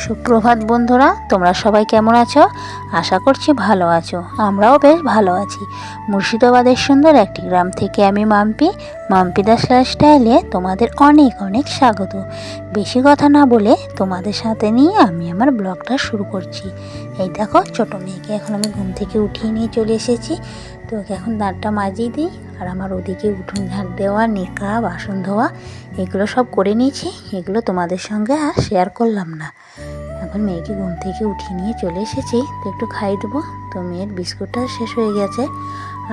সুপ্রভাত বন্ধুরা, তোমরা সবাই কেমন আছো? আশা করছি ভালো আছো। আমরাও বেশ ভালো আছি। মুর্শিদাবাদের সুন্দর একটি গ্রাম থেকে আমি মাম্পি দাস লাইফস্টাইলে তোমাদের অনেক অনেক স্বাগত। বেশি কথা না বলে তোমাদের সাথে নিয়ে আমি আমার ব্লগটা শুরু করছি। এই দেখো, ছোটো মেয়েকে এখন আমি ঘুম থেকে উঠিয়ে নিয়ে চলে এসেছি। তো ওকে এখন দাঁতটা মাজিয়ে দিই। আর আমার ওদিকে উঠোন ঝাড় দেওয়া, নেকা, বাসন ধোয়া এগুলো সব করে নিয়েছি। এগুলো তোমাদের সঙ্গে আর শেয়ার করলাম না। এখন মেয়েকে ঘুম থেকে উঠিয়ে নিয়ে চলে এসেছি। তো একটু খাই দেবো। তো মেয়ের বিস্কুটটা শেষ হয়ে গেছে,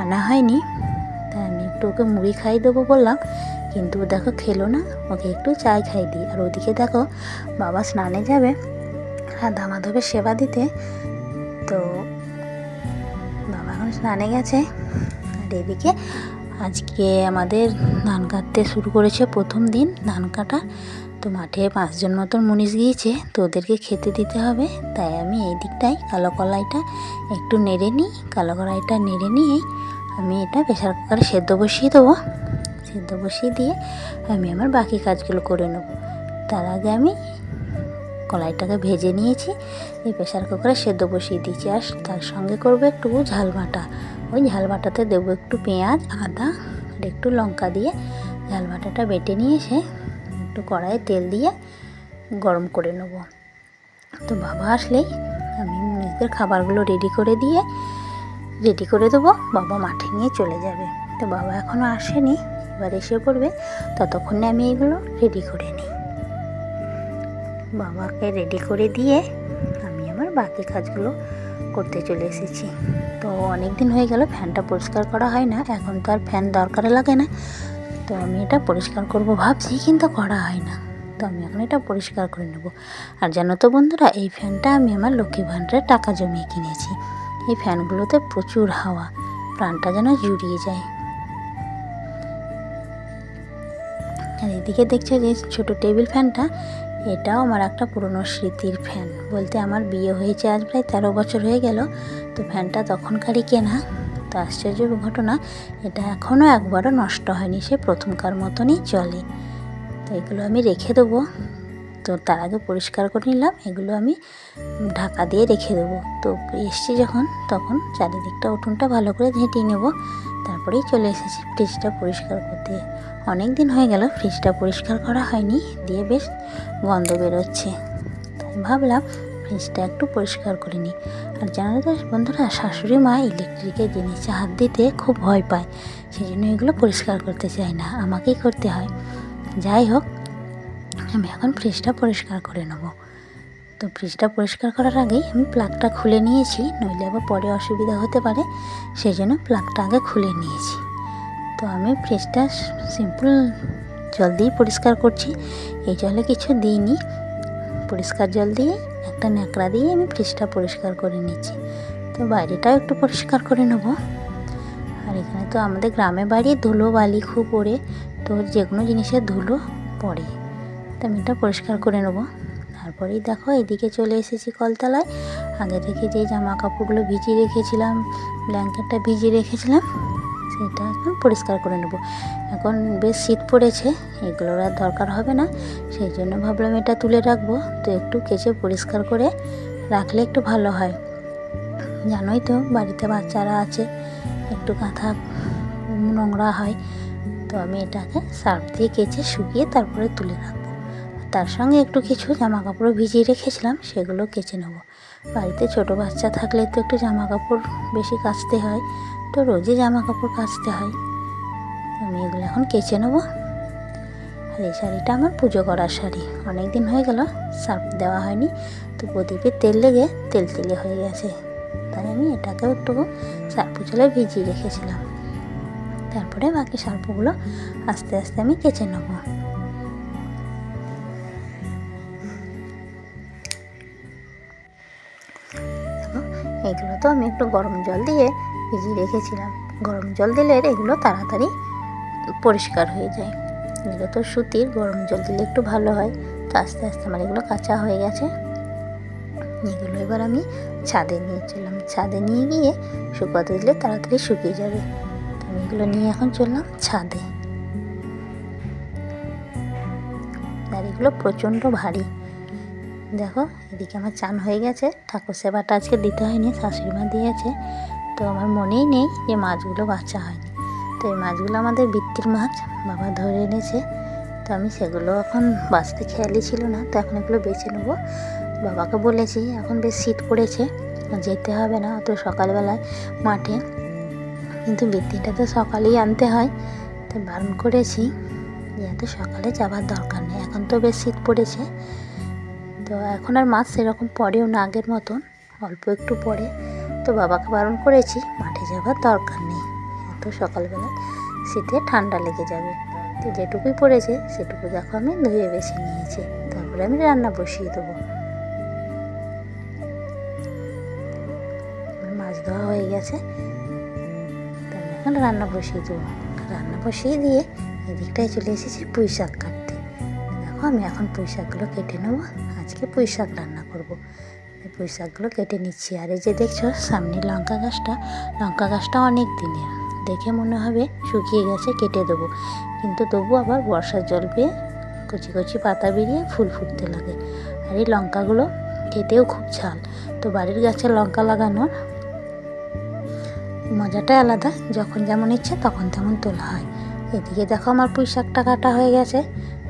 আনা হয়নি। তাই আমি একটু ওকে মুড়ি খাই দেবো বললাম, কিন্তু দেখো খেলো না। ওকে একটু চাই খাই দিই। আর ওদিকে দেখো, বাবা স্নানে যাবে আধা মাধবের সেবা দিতে। তো বাবা এখন স্নানে গেছে। আর এদিকে আজকে আমাদের ধান কাটতে শুরু করেছে, প্রথম দিন ধান কাটা। তো মাঠে 5 জন মতন মুনিশ গিয়েছে, তো ওদেরকে খেতে দিতে হবে। তাই আমি এই দিকটায় কালো কলাইটা একটু নেড়ে নিই। কালো কলাইটা নেড়ে নিয়েই আমি এটা প্রেসার কুকারে সেদ্ধ বসিয়ে দেবো। সেদ্ধ বসিয়ে দিয়ে আমি আমার বাকি কাজগুলো করে নেব। তার আগে আমি কলাইটাকে ভেজে নিয়েছি, এই প্রেসার কুকারে সেদ্ধ বসিয়ে দিয়েছি। আর তার সঙ্গে করবো একটু ঝাল বাটা। ওই ঝাল বাটাতে দেবো একটু পেঁয়াজ, আদা আর একটু লঙ্কা দিয়ে ঝাল বাটাটা বেটে নিয়ে এসে একটু কড়াইয়ে তেল দিয়ে গরম করে নেব। তো বাবা আসলেই আমি নিজেদের খাবারগুলো রেডি করে দেবো। বাবা মাঠে নিয়ে চলে যাবে। তো বাবা এখনও আসেনি, এবার এসে পড়বে। ততক্ষণে আমি এগুলো রেডি করে নিই। বাবাকে রেডি করে দিয়ে আমি আমার বাকি কাজগুলো করতে চলে এসেছি। তো অনেক দিন হয়ে গেল ফ্যানটা পরিষ্কার করা হয় না। এখন তো আর ফ্যান দরকার লাগে না। তো আমি এটা পরিষ্কার করব ভাবছি, কিন্তু করা হয় না। তো আমি এখন এটা পরিষ্কার করে নেব। আর জানো তো বন্ধুরা, এই ফ্যানটা আমি আমার লক্ষ্মী ভাণ্ডারে টাকা জমিয়ে কিনেছি। এই ফ্যানগুলোতে প্রচুর হাওয়া, প্রাণটা যেন জুড়িয়ে যায়। আর এদিকে দেখছো যে ছোটো টেবিল ফ্যানটা, এটাও আমার একটা পুরনো স্মৃতির ফ্যান। বলতে আমার বিয়ে হয়েছে আজ প্রায় 13 বছর হয়ে গেল। তো ফ্যানটা তখনকারই কেনা। তো আশ্চর্য ঘটনা, এটা এখনও একবারও নষ্ট হয়নি, সে প্রথমকার মতনই চলে। তো এগুলো আমি রেখে দেবো। তো তার আগে পরিষ্কার করে নিলাম। এগুলো আমি ঢাকা দিয়ে রেখে দেবো। তো এসছি যখন, তখন চারিদিকটা উঠোনটা ভালো করে ঝেঁটিয়ে নেব। তারপরেই চলে এসেছি ফ্রিজটা পরিষ্কার করতে। অনেক দিন হয়ে গেল ফ্রিজটা পরিষ্কার করা হয়নি, দিয়ে বেশ গন্ধ বেরোচ্ছে। তাই ভাবলাম ফ্রিজটা একটু পরিষ্কার করে নিই। আর জানো তো বন্ধুরা, শাশুড়ি মা ইলেকট্রিকের জিনিসে হাত দিতে খুব ভয় পায়। সেই জন্য এগুলো পরিষ্কার করতে চায় না, আমাকেই করতে হয়। যাই হোক, আমি এখন ফ্রিজটা পরিষ্কার করে নেব। তো ফ্রিজটা পরিষ্কার করার আগেই আমি প্লাগটা খুলে নিয়েছি, নইলে আবার পরে অসুবিধা হতে পারে। সেই জন্য প্লাগটা আগে খুলে নিয়েছি। তো আমি ফ্রিজটা সিম্পল জল দিয়েই পরিষ্কার করছি। এই জলে কিছু দিইনি, পরিষ্কার জল দিয়ে একটা ন্যাকড়া দিয়ে আমি ফ্রিজটা পরিষ্কার করে নিচ্ছি। তো বাইরেটাও একটু পরিষ্কার করে নেব। আর এখানে তো আমাদের গ্রামে বাড়ি, ধুলো বালি খুব পড়ে, তো যে কোনো জিনিসের ধুলো পড়ে। তো আমি এটা পরিষ্কার করে নেব। তারপরেই দেখো, এদিকে চলে এসেছি কলতলায়। আগে থেকে যে জামা কাপড়গুলো ভিজিয়ে রেখেছিলাম, ব্ল্যাঙ্কেটটা ভিজিয়ে রেখেছিলাম, সেটা এখন পরিষ্কার করে নেব। এখন বেশ শীত পড়েছে, এগুলোর আর দরকার হবে না। সেই জন্য ভাবলাম এটা তুলে রাখবো। তো একটু কেচে পরিষ্কার করে রাখলে একটু ভালো হয়। জানোই তো, বাড়িতে বাচ্চারা আছে, একটু কাঁথা নোংরা হয়। তো আমি এটাকে সার্ফ দিয়ে কেচে শুকিয়ে তারপরে তুলে রাখবো। তার সঙ্গে একটু কিছু জামা কাপড় ভিজিয়ে রেখেছিলাম, সেগুলো কেচে নেব। বাড়িতে ছোটো বাচ্চা থাকলে তো একটু জামা কাপড় বেশি কাচতে হয়, তো রোজই জামা কাপড় কাচতে হয়। আমি এগুলো এখন কেচে নেব। আর এই শাড়িটা আমার পুজো করার শাড়ি, অনেক দিন হয়ে গেল সার্ফ দেওয়া হয়নি। তো প্রদীপে তেল লেগে তেলে হয়ে গেছে। তাই আমি এটাকেও একটু সার্ফ জলে ভিজিয়ে রেখেছিলাম। তারপরে বাকি সার্ফগুলো আস্তে আস্তে আমি কেচে নেব। এগুলো তো আমি একটু গরম জল দিয়ে ভিজিয়ে রেখেছিলাম। গরম জল দিলে এগুলো তাড়াতাড়ি পরিষ্কার হয়ে যায়। এগুলো তো সুতির, গরম জল দিলে একটু ভালো হয়। তো আস্তে আস্তে আমার এগুলো কাঁচা হয়ে গেছে। এগুলো এবার আমি ছাদে নিয়ে চললাম। ছাদে নিয়ে গিয়ে শুকাতে দিলে তাড়াতাড়ি শুকিয়ে যাবে। আমি এগুলো নিয়ে এখন চললাম ছাদে। আর এগুলো প্রচণ্ড ভারী, দেখো এদিকে আমার চান হয়ে গেছে, ঠাকুর সেবাটা আজকে দিতে হয়নি, শাশুড়ি মা দিয়েছে। তো আমার মনেই নেই যে মাছগুলো বাছা হয়নি। তো এই মাছগুলো আমাদের বৃত্তির মাছ, বাবা ধরে এনেছে। তো আমি সেগুলো এখন বাঁচতে খেয়ালই ছিল না, তো এখন এগুলো বেছে নেবো। বাবাকে বলেছি এখন বেশ শীত পড়েছে, যেতে হবে না অত সকালবেলায় মাঠে, কিন্তু বৃত্তিটা তো সকালেই আনতে হয়। তো বারণ করেছি যে এত সকালে যাবার দরকার নেই, এখন তো বেশ শীত পড়েছে। তো এখন আর মাছ সেরকম পড়েও না আগের মতন, অল্প একটু পড়ে। তো বাবাকে বারণ করেছি মাঠে যাবার দরকার নেই, এত সকালবেলায় শীতে ঠান্ডা লেগে যাবে। তো যেটুকুই পড়েছে সেটুকু দেখো আমি ধুয়ে বেছে নিয়েছি, তারপরে আমি রান্না বসিয়ে দেবো। মাছ ধোয়া হয়ে গেছে, তাই এখন রান্না বসিয়ে দেবো। রান্না বসিয়ে দিয়ে এদিকটায় চলে এসেছি পুঁই শাক কাটতে। দেখো আমি এখন পুঁই শাকগুলো কেটে নেবো, আজকে পুঁই শাক রান্না করবো। এই পুঁই শাকগুলো কেটে নিচ্ছি। আর এই যে দেখছো সামনে লঙ্কা গাছটা অনেক দিনের, দেখে মনে হবে শুকিয়ে গেছে, কেটে দেবো, কিন্তু তবু আবার বর্ষার জল পেয়ে কচি কচি পাতা বেরিয়ে ফুল ফুটতে লাগে। আর এই লঙ্কাগুলো খেতেও খুব ঝাল। তো বাড়ির গাছে লঙ্কা লাগানোর মজাটাই আলাদা, যখন যেমন ইচ্ছে তখন তেমন তোলা হয়। এদিকে দেখো আমার পুঁই শাকটা কাটা হয়ে গেছে।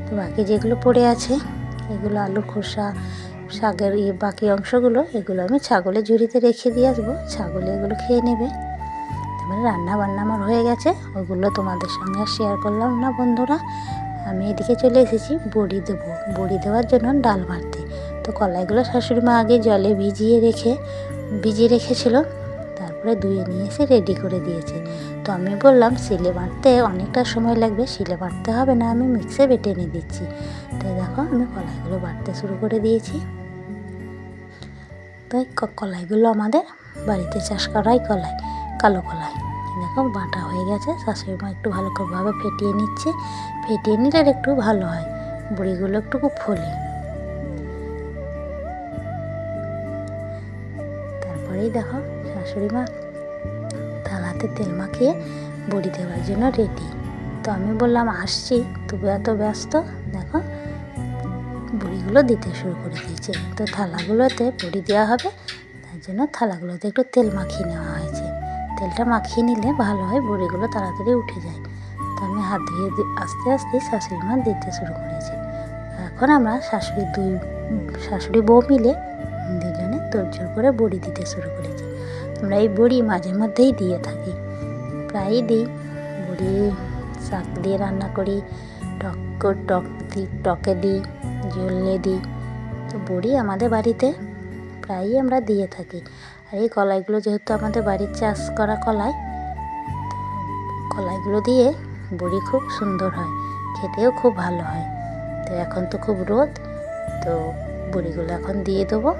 তো বাকি যেগুলো পড়ে আছে এগুলো আলুর খোসা, শাকের বাকি অংশগুলো এগুলো আমি ছাগলের ঝুড়িতে রেখে দিয়ে আসবো, ছাগলে এগুলো খেয়ে নেবে। তারপরে রান্না বান্না আমার হয়ে গেছে, ওগুলো তোমাদের সঙ্গে শেয়ার করলাম না বন্ধুরা। আমি এদিকে চলে এসেছি বড়ি দেবো, বড়ি দেওয়ার জন্য ডাল বাড়তে। তো কলাইগুলো শাশুড়ি মা আগে জলে ভিজিয়ে রেখেছিল, তারপরে ধুয়ে নিয়ে এসে রেডি করে দিয়েছে। তো আমি বললাম শিলে বাটতে অনেকটা সময় লাগবে, শিলে বাটতে হবে না, আমি মিক্সে বেটে নিয়ে দিচ্ছি। তাই দেখো আমি কলাইগুলো বাটতে শুরু করে দিয়েছি। তাই কলাইগুলো আমাদের বাড়িতে চাষ করাই কলাই, কালো কলাই। দেখো বাটা হয়ে গেছে, শাশুড়ি মা একটু ভালো করে ফেটিয়ে নিচ্ছে, ফেটিয়ে নিলে একটু ভালো হয়, বড়িগুলো একটু খুব ফোলে। তারপরেই দেখো শাশুড়ি মা থালাতে তেল মাখিয়ে বড়ি দেওয়ার জন্য রেডি। তো আমি বললাম আসছি, তবু এত ব্যস্ত, দেখো বড়িগুলো দিতে শুরু করে দিয়েছে। তো থালাগুলোতে বড়ি দেওয়া হবে, তার জন্য থালাগুলোতে একটু তেল মাখিয়ে নেওয়া হয়েছে। তেলটা মাখিয়ে নিলে ভালো হয়, বড়িগুলো তাড়াতাড়ি উঠে যায়। তো আমি হাত ধুয়ে আস্তে আস্তে শাশুড়ি মা দিতে শুরু করেছে। এখন আমরা শাশুড়ি বউ মিলে দুজনে তোড়জোড় করে বড়ি দিতে শুরু করেছি। আমরা এই বড়ি মাঝে মধ্যেই দিয়ে থাকি, প্রায়ই দিই। বড়ি শাক দিয়ে রান্না করি, টকে দিই, ঝোলে দিই। তো বড়ি আমাদের বাড়িতে প্রায়ই আমরা দিয়ে থাকি। আর এই কলাইগুলো যেহেতু আমাদের বাড়ির চাষ করা কলাই, কলাইগুলো দিয়ে বড়ি খুব সুন্দর হয়, খেতেও খুব ভালো হয়। তো এখন তো খুব রোদ, তো বড়িগুলো এখন দিয়ে দেবো।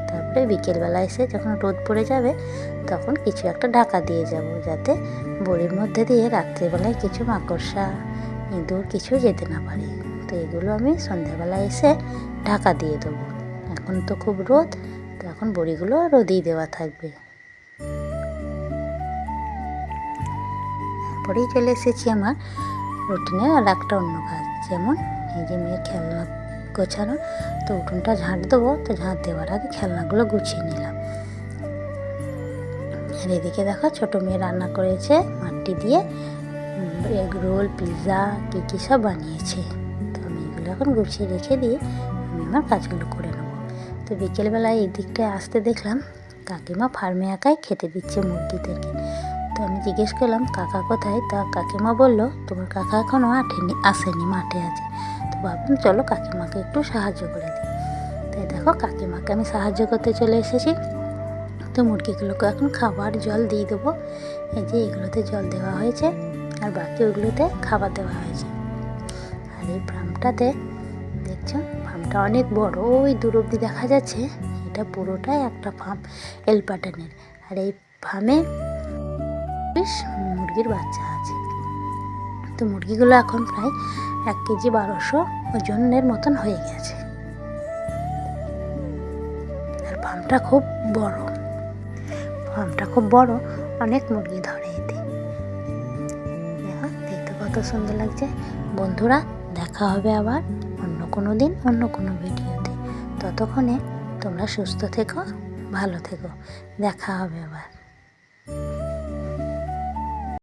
তারপরে বিকেলবেলা এসে যখন রোদ পড়ে যাবে তখন কিছু একটা ঢাকা দিয়ে যাব, যাতে বড়ির মধ্যে দিয়ে রাত্রিবেলায় কিছু মাকড়সা, ইঁদুর কিছু যেতে না পারে। তো এগুলো আমি সন্ধ্যাবেলা এসে ঢাকা দিয়ে দেবো। এখন তো খুব রোদ, তো এখন বড়িগুলো রোদেই দেওয়া থাকবে। তারপরেই চলে এসেছি আমার রুটিনের আর একটা অন্য কাজ, যেমন এই যে মেয়ের খেলনা গোছানো। তো উঠোনটা ঝাঁট দেবো, তো ঝাঁট দেওয়ার আগে খেলনাগুলো গুছিয়ে নিলাম। আর এদিকে দেখো ছোটো মেয়ে রান্না করেছে মাটি দিয়ে, এগ রোল, পিৎজা, কী সব বানিয়েছে। তো আমি এগুলো এখন গুছিয়ে রেখে দিয়ে আমি আমার কাজগুলো করে নেবো। তো বিকেলবেলায় এই দিকটায় আসতে দেখলাম কাকিমা ফার্মে একাই খেতে দিচ্ছে মুরগিদেরকে। তো আমি জিজ্ঞেস করলাম কাকা কোথায়? তা কাকিমা বলল তোমার কাকা এখনও আসেনি, মাঠে আছে। তো ভাবলাম চলো কাকিমাকে একটু সাহায্য করে দিই। তাই দেখো কাকিমাকে আমি সাহায্য করতে চলে এসেছি। তো মুরগিগুলোকে এখন খাবার জল দিয়ে দেবো। এই যে এগুলোতে জল দেওয়া হয়েছে, আর বাকি ওগুলোতে খাবার দেওয়া হয়েছে। আর এই ফার্মটাতে দেখছো, ফার্মটা অনেক বড়, ওই দূর অব্দি দেখা যাচ্ছে। এটা পুরোটাই একটা ফার্ম, এল প্যাটার্নের। আর এই ফার্মে মুরগির বাচ্চা আছে। তো মুরগিগুলো এখন প্রায় 1 কেজি 1200 ওজনের মতন হয়ে গেছে। আর ফার্মটা খুব বড়, অনেক মুরগি ধরে এতে। দেখো দেখতে কত সুন্দর লাগছে। বন্ধুরা দেখা হবে আবার অন্য কোনো দিন অন্য কোনো ভিডিওতে। তো ততক্ষণে তোমরা সুস্থ থেকো, ভালো থেকো। দেখা হবে আবার।